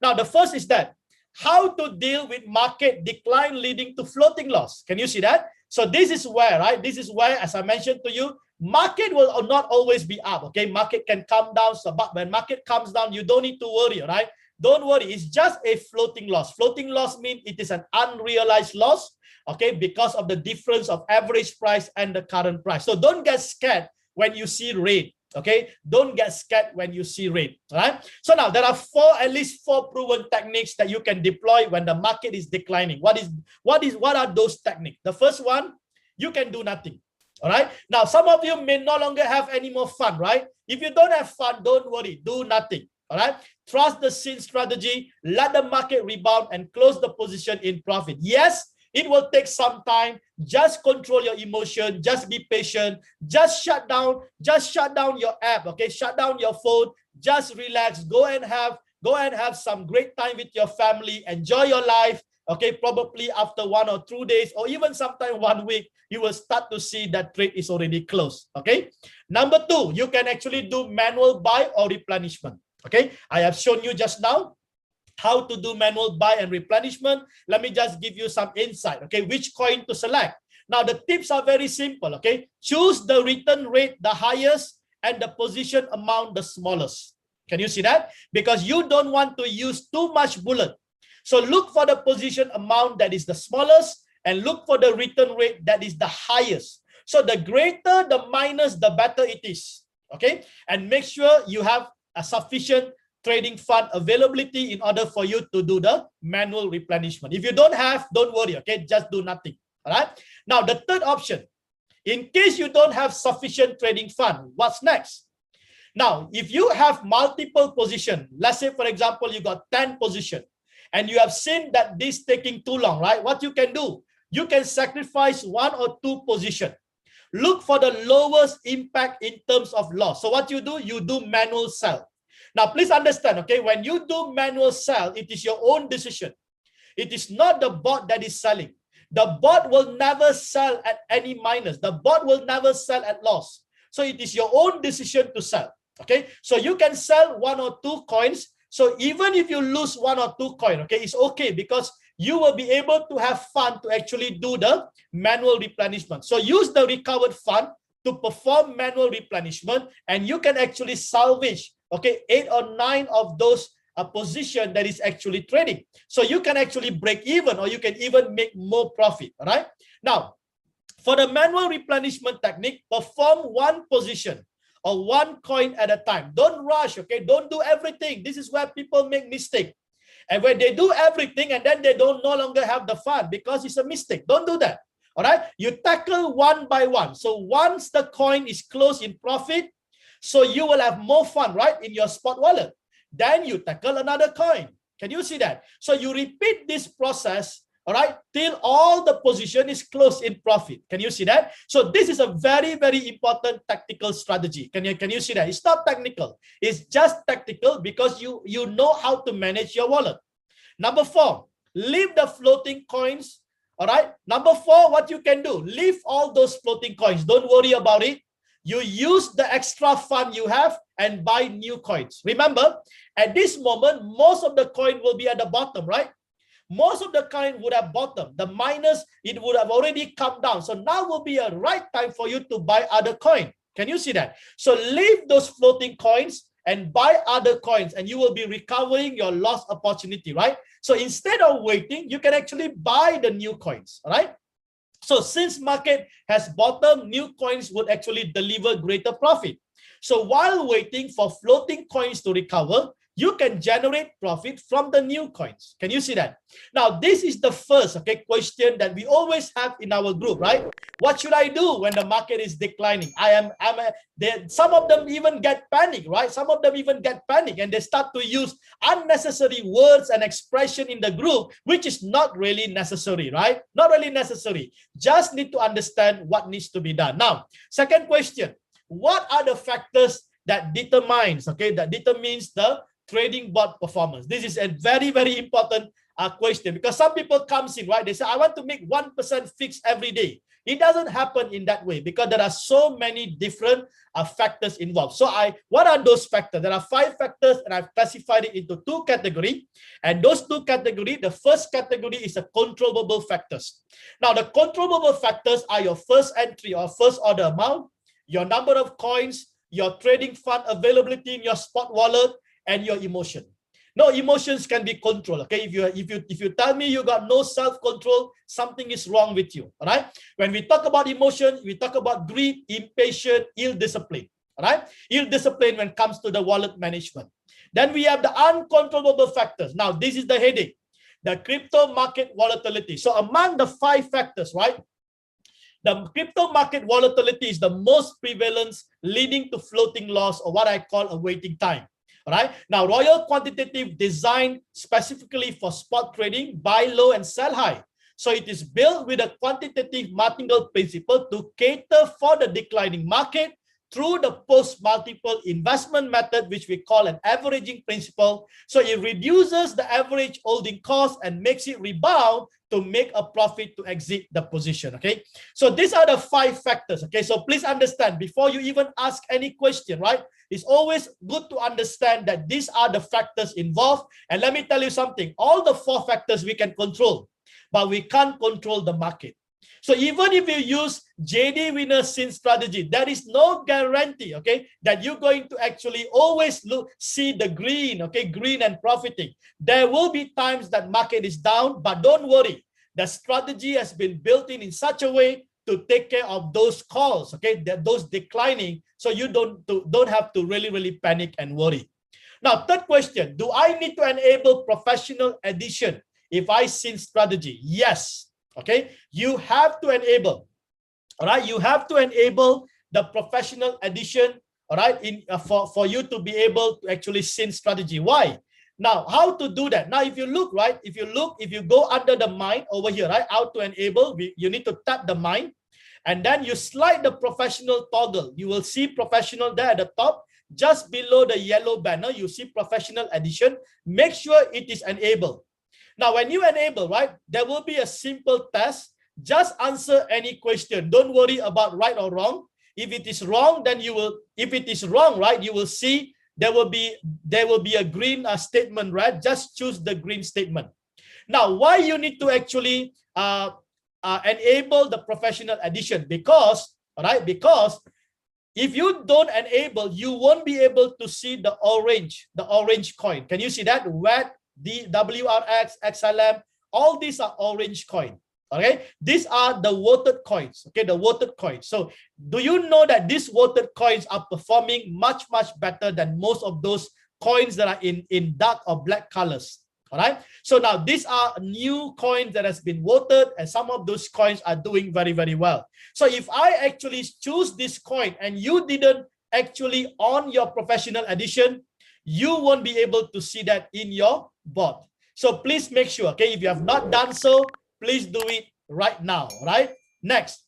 Now, the first is that how to deal with market decline leading to floating loss. Can you see that? So this is where, right? This is where, as I mentioned to you, market will not always be up. Okay, market can come down. So, but when market comes down, you don't need to worry, right? Don't worry. It's just a floating loss. Floating loss means it is an unrealized loss. Okay, because of the difference of average price and the current price. So don't get scared when you see red. Okay, don't get scared when you see red. Right. So now there are at least four proven techniques that you can deploy when the market is declining. What are those techniques? The first one, you can do nothing. All right. Now some of you may no longer have any more fun, right? If you don't have fun, don't worry. Do nothing. All right. Trust the scene strategy. Let the market rebound and close the position in profit. Yes, it will take some time. Just control your emotion. Just be patient. Just shut down your app. Okay, shut down your phone. Just relax. Go and have some great time with your family. Enjoy your life. Okay, probably after 1 or 2 days, or even sometime 1 week, you will start to see that trade is already closed. Okay. Number 2, you can actually do manual buy or replenishment. Okay, I have shown you just now how to do manual buy and replenishment. Let me just give you some insight. Okay, which coin to select. Now the tips are very simple. Okay, choose the return rate the highest and the position amount the smallest. Can you see that? Because you don't want to use too much bullet. So look for the position amount that is the smallest and look for the return rate that is the highest. So the greater the minus, the better it is. Okay, and make sure you have a sufficient trading fund availability in order for you to do the manual replenishment. If you don't have, don't worry. Okay, just do nothing. All right. Now the third option, in case you don't have sufficient trading fund, what's next? Now, if you have multiple position, let's say for example you got 10 position, and you have seen that this taking too long, right? What you can do, you can sacrifice 1 or 2 position. Look for the lowest impact in terms of loss. So what you do manual sell. Now, please understand, okay, when you do manual sell, it is your own decision. It is not the bot that is selling. The bot will never sell at any minus. The bot will never sell at loss. So it is your own decision to sell, okay? So you can sell 1 or 2 coins. So even if you lose 1 or 2 coins, okay, it's okay because you will be able to have fun to actually do the manual replenishment. So use the recovered fund to perform manual replenishment, and you can actually salvage, okay, 8 or 9 of those position that is actually trading. So you can actually break even, or you can even make more profit. All right. Now, for the manual replenishment technique, perform 1 position or 1 coin at a time. Don't rush. Okay. Don't do everything. This is where people make mistake. And when they do everything and then they don't no longer have the fund because it's a mistake. Don't do that. All right. You tackle 1 by 1. So once the coin is closed in profit, so you will have more fun, right, in your spot wallet. Then you tackle another coin. Can you see that? So you repeat this process, all right, till all the position is closed in profit. Can you see that? So this is a very, very important tactical strategy. Can you see that? It's not technical. It's just tactical because you know how to manage your wallet. Number 4, leave the floating coins. All right. Number 4, what you can do, leave all those floating coins. Don't worry about it. You use the extra fund you have and buy new coins. Remember, at this moment, most of the coin will be at the bottom, right? Most of the coin would have bottom. The minus, it would have already come down. So now will be a right time for you to buy other coin. Can you see that? So leave those floating coins and buy other coins, and you will be recovering your lost opportunity, right? So instead of waiting, you can actually buy the new coins, all right? So since market has bottom, new coins would actually deliver greater profit. So while waiting for floating coins to recover, you can generate profit from the new coins. Can you see that? Now, this is the first question that we always have in our group, right? What should I do when the market is declining? Some of them even get panic, right? Some of them even get panic and they start to use unnecessary words and expression in the group, which is not really necessary, right? Not really necessary. Just need to understand what needs to be done. Now, second question, what are the factors that determines the trading bot performance? This is a very, very important question, because some people comes in, right? They say, I want to make 1% fixed every day. It doesn't happen in that way because there are so many different factors involved. So what are those factors? There are 5 factors, and I've classified it into 2 categories. And those 2 categories, the first category is the controllable factors. Now, the controllable factors are your first entry or first order amount, your number of coins, your trading fund availability in your spot wallet, and your emotion. No, emotions can be controlled. Okay, if you tell me you got no self-control, something is wrong with you. All right. When we talk about emotion, we talk about greed, impatience, ill discipline. All right, ill discipline when it comes to the wallet management. Then we have the uncontrollable factors. Now, this is the headache, the crypto market volatility. So among the 5 factors, right, the crypto market volatility is the most prevalent, leading to floating loss, or what I call a waiting time. All right. Now, Royal Quantitative designed specifically for spot trading, buy low and sell high. So it is built with a quantitative martingale principle to cater for the declining market through the post-multiple investment method, which we call an averaging principle. So it reduces the average holding cost and makes it rebound to make a profit to exit the position. Okay, so these are the 5 factors. Okay, so please understand, before you even ask any question, right, it's always good to understand that these are the factors involved. And let me tell you something, all the 4 factors we can control, but we can't control the market. So even if you use JD Winner Sin strategy, there is no guarantee, okay, that you're going to actually always see the green, okay, green and profiting. There will be times that market is down, but don't worry. The strategy has been built in such a way to take care of those calls, okay, those declining, so you don't have to really panic and worry. Now, third question, do I need to enable professional addition if I sin strategy? Yes. Okay, you have to enable. All right, you have to enable the professional addition. All right, for you to be able to actually sin strategy. Why? Now, how to do that? Now, if you look, right, if you go under the mine over here, right, how to enable, you need to tap the mine, and then you slide the professional toggle. You will see professional there at the top. Just below the yellow banner, you see professional addition. Make sure it is enabled. Now, when you enable, right, there will be a simple test. Just answer any question. Don't worry about right or wrong. If it is wrong, then you will, if it is wrong, right, you will see there will be a green statement, right? Just choose the green statement. Now, why you need to actually enable the professional addition? Because, right, because if you don't enable, you won't be able to see the orange coin. Can you see that? The WRX, XLM, all these are orange coin. Okay, these are the voted coins. Okay, the voted coins. So do you know that these voted coins are performing much better than most of those coins that are in dark or black colors? All right, so now these are new coins that has been voted, and some of those coins are doing very well. So if I actually choose this coin and you didn't actually on your professional addition, you won't be able to see that in your bot. So please make sure, okay, if you have not done so, please do it right now, right? Next,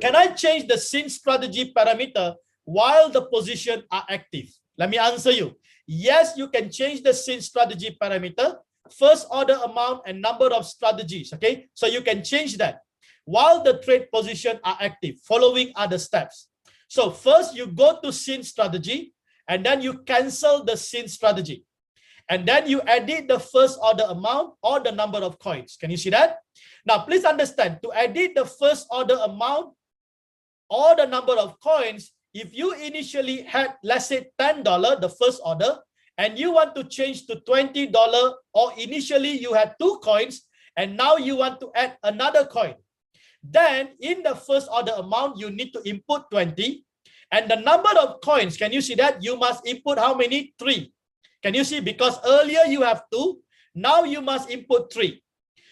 can I change the sin strategy parameter while the position are active? Let me answer you. Yes, you can change the sin strategy parameter, first order amount and number of strategies, okay? So you can change that while the trade position are active, following other steps. So first you go to sin strategy, and then you cancel the sin strategy. And then you edit the first order amount or the number of coins. Can you see that? Now, please understand, to edit the first order amount or the number of coins, if you initially had, let's say, $10, the first order, and you want to change to $20, or initially you had 2 coins, and now you want to add another coin, then in the first order amount, you need to input 20. And the number of coins, can you see that? You must input how many? 3. Can you see? Because earlier you have 2, now you must input 3.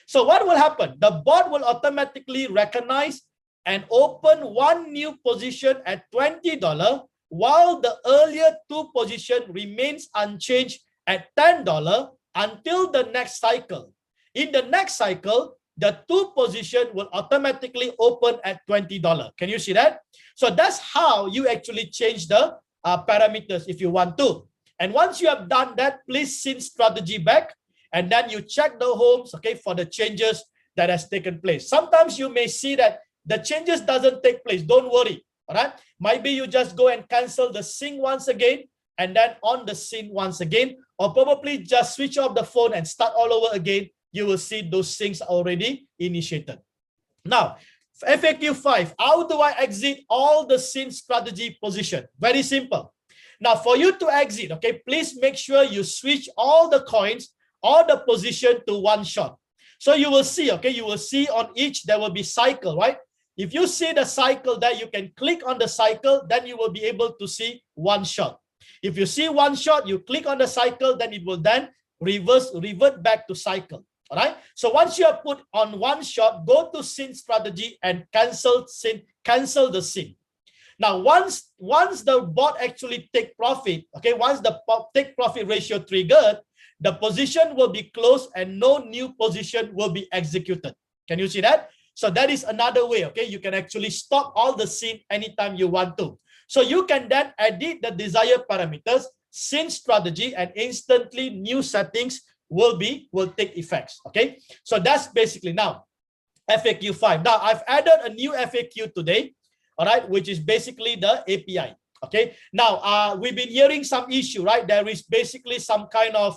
So what will happen? The bot will automatically recognize and open one new position at $20, while the earlier 2 position remains unchanged at $10 until the next cycle. In the next cycle, the 2 position will automatically open at $20. Can you see that? So that's how you actually change the parameters if you want to. And once you have done that, please sin strategy back. and then you check the homes, okay, for the changes that has taken place. Sometimes you may see that the changes doesn't take place. Don't worry, all right? Maybe you just go and cancel the sync once again, and then on the sync once again, or probably just switch off the phone and start all over again. You will see those syncs already initiated. Now, FAQ 5, how do I exit all the sync strategy position? Very simple. Now, for you to exit, okay, please make sure you switch all the coins or the position to one shot. So you will see, okay, you will see on each, there will be cycle, right? If you see the cycle there, you can click on the cycle, then you will be able to see one shot. If you see one shot, you click on the cycle, then it will then revert back to cycle. All right. So once you are put on one shot, go to sync strategy and cancel the sync. Now, once the bot actually take profit, okay, once the take profit ratio triggered, the position will be closed and no new position will be executed. Can you see that? So that is another way, okay? You can actually stop all the sync anytime you want to. So you can then edit the desired parameters, sync strategy, and instantly new settings will take effects, okay? So that's basically now FAQ 5. Now I've added a new FAQ today, all right, which is basically the API, okay? Now we've been hearing some issue, right? There is basically some kind of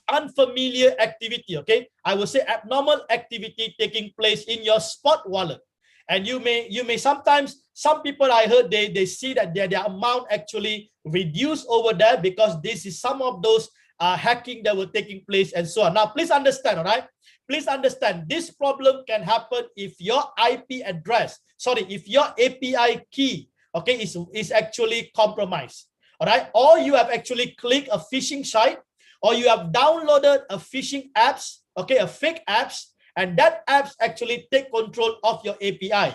unfamiliar activity, okay? I will say abnormal activity taking place in your spot wallet. And you may sometimes, some people I heard, they see that their amount actually reduced over there because this is some of those hacking that were taking place and so on. Now, please understand, all right? Please understand, this problem can happen if your IP address, if your API key, okay, is actually compromised, all right? Or you have actually clicked a phishing site, or you have downloaded a phishing apps, okay, a fake apps, and that apps actually take control of your API.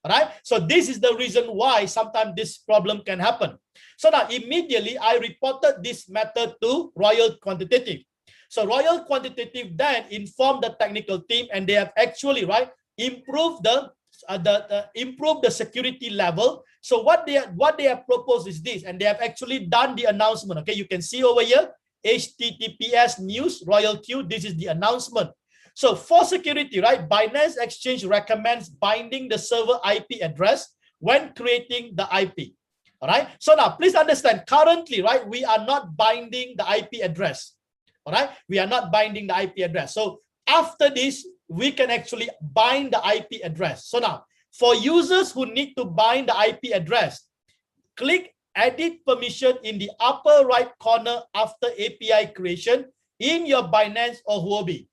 All right. So this is the reason why sometimes this problem can happen. So now immediately I reported this method to Royal Quantitative. So Royal Quantitative then informed the technical team, and they have actually improved the security level. So what they have proposed is this, and they have actually done the announcement. Okay, you can see over here, HTTPS news Royal Q. This is the announcement. So for security, right, Binance Exchange recommends binding the server IP address when creating the IP. All right. So now please understand, currently, right, we are not binding the IP address. All right. We are not binding the IP address. So after this, we can actually bind the IP address. So now for users who need to bind the IP address, click edit permission in the upper right corner after API creation in your Binance or Huobi.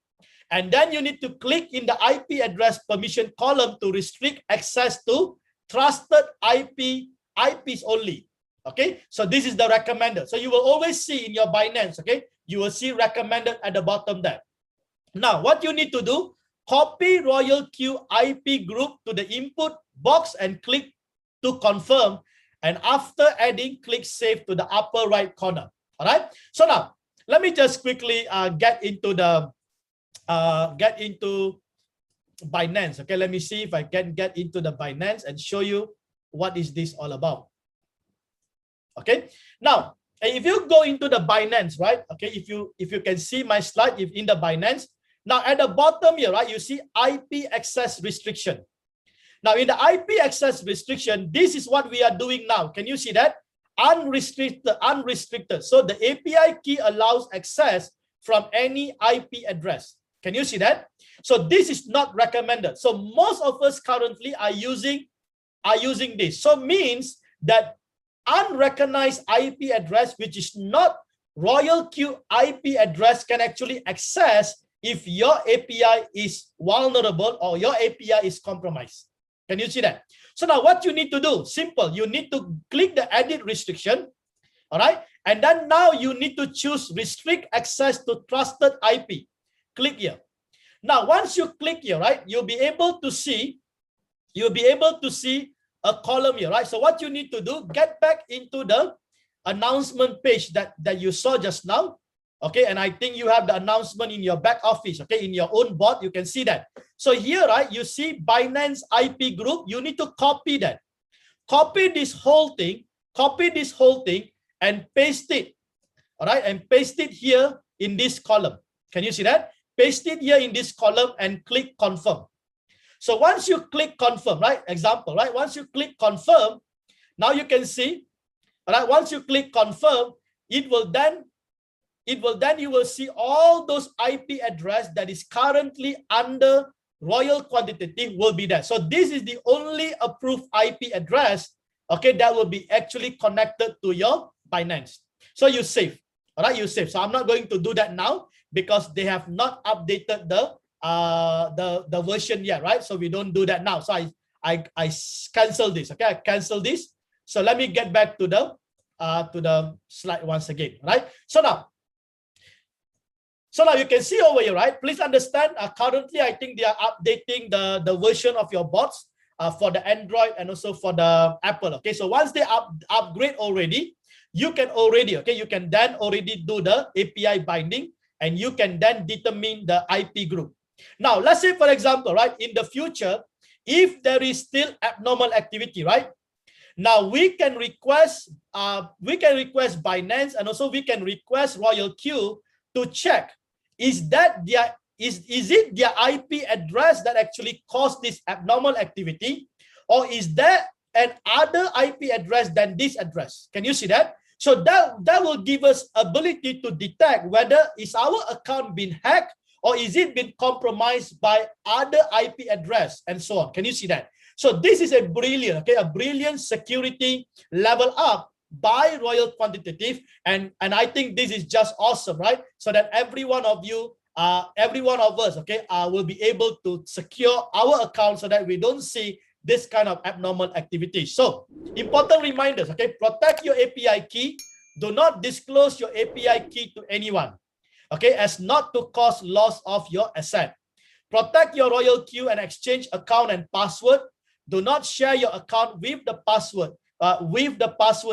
And then you need to click in the IP address permission column to restrict access to trusted IPs only. Okay, so this is the recommended. So you will always see in your Binance, okay, you will see recommended at the bottom there. Now, what you need to do, copy Royal Q IP group to the input box and click to confirm. And after adding, click save to the upper right corner. All right. So now let me just quickly get into Binance. Okay, let me see if I can get into the Binance and show you what is this all about. Okay, now if you go into the Binance, right? Okay, if you can see my slide, if in the Binance, now at the bottom here, right, you see IP access restriction. Now in the IP access restriction, this is what we are doing now. Can you see that? Unrestricted. So the API key allows access from any IP address. Can you see that? So this is not recommended. So most of us currently are using this. So means that unrecognized IP address, which is not Royal Q IP address, can actually access if your API is vulnerable or your API is compromised. Can you see that? So now what you need to do, simple, you need to click the edit restriction, all right? And then now you need to choose restrict access to trusted IP. Click here. Now, once you click here, right, you'll be able to see a column here, right? So what you need to do, get back into the announcement page that you saw just now. Okay, and I think you have the announcement in your back office, okay, in your own bot, you can see that. So here, right, you see Binance IP group, you need to copy that. Copy this whole thing and paste it all right, and paste it here in this column. Can you see that? Paste it here in this column and click confirm. So once you click confirm, right? Example, right? Once you click confirm, now you can see, all right, once you click confirm, you will see all those IP address that is currently under Royal Quantitative will be there. So this is the only approved IP address, okay, that will be actually connected to your Binance. So you save, all right, you save. So I'm not going to do that now because they have not updated the version yet, right? So we don't do that now. So I cancel this, okay? I cancel this. So let me get back to the slide once again, right? So now you can see over here, right? Please understand, currently I think they are updating the version of your bots for the Android and also for the Apple, okay? So once they upgrade already, you can then already do the API binding and you can then determine the IP group. Now, let's say, for example, right, in the future, if there is still abnormal activity, right? Now we can request Binance and also we can request RoyalQ to check is it their IP address that actually caused this abnormal activity, or is there an other IP address than this address? Can you see that? So that will give us ability to detect whether is our account been hacked or is it been compromised by other IP address and so on. Can you see that? So this is a brilliant security level up by Royal Quantitative, and I think this is just awesome, right? So that every one of us, okay, will be able to secure our account so that we don't see this kind of abnormal activity. So important reminders, okay, protect your API key. Do not disclose your API key to anyone, okay, as not to cause loss of your asset. Protect your RoyalQ and exchange account and password. Do not share your account with the password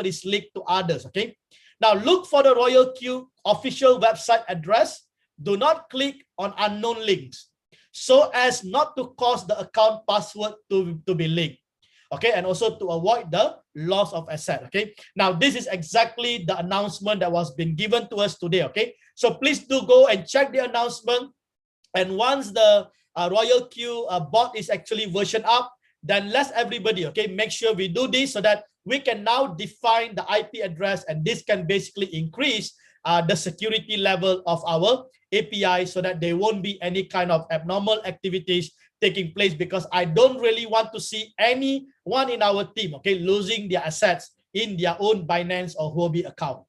is leaked to others, okay? Now look for the RoyalQ official website address. Do not click on unknown links so as not to cause the account password to be leaked, okay? And also to avoid the loss of asset, okay? Now this is exactly the announcement that was been given to us today, okay? So please do go and check the announcement, and once the RoyalQ bot is actually version up, then let's everybody, okay, make sure we do this so that we can now define the IP address, and this can basically increase the security level of our API so that there won't be any kind of abnormal activities taking place, because I don't really want to see anyone in our team, okay, losing their assets in their own Binance or Huobi account.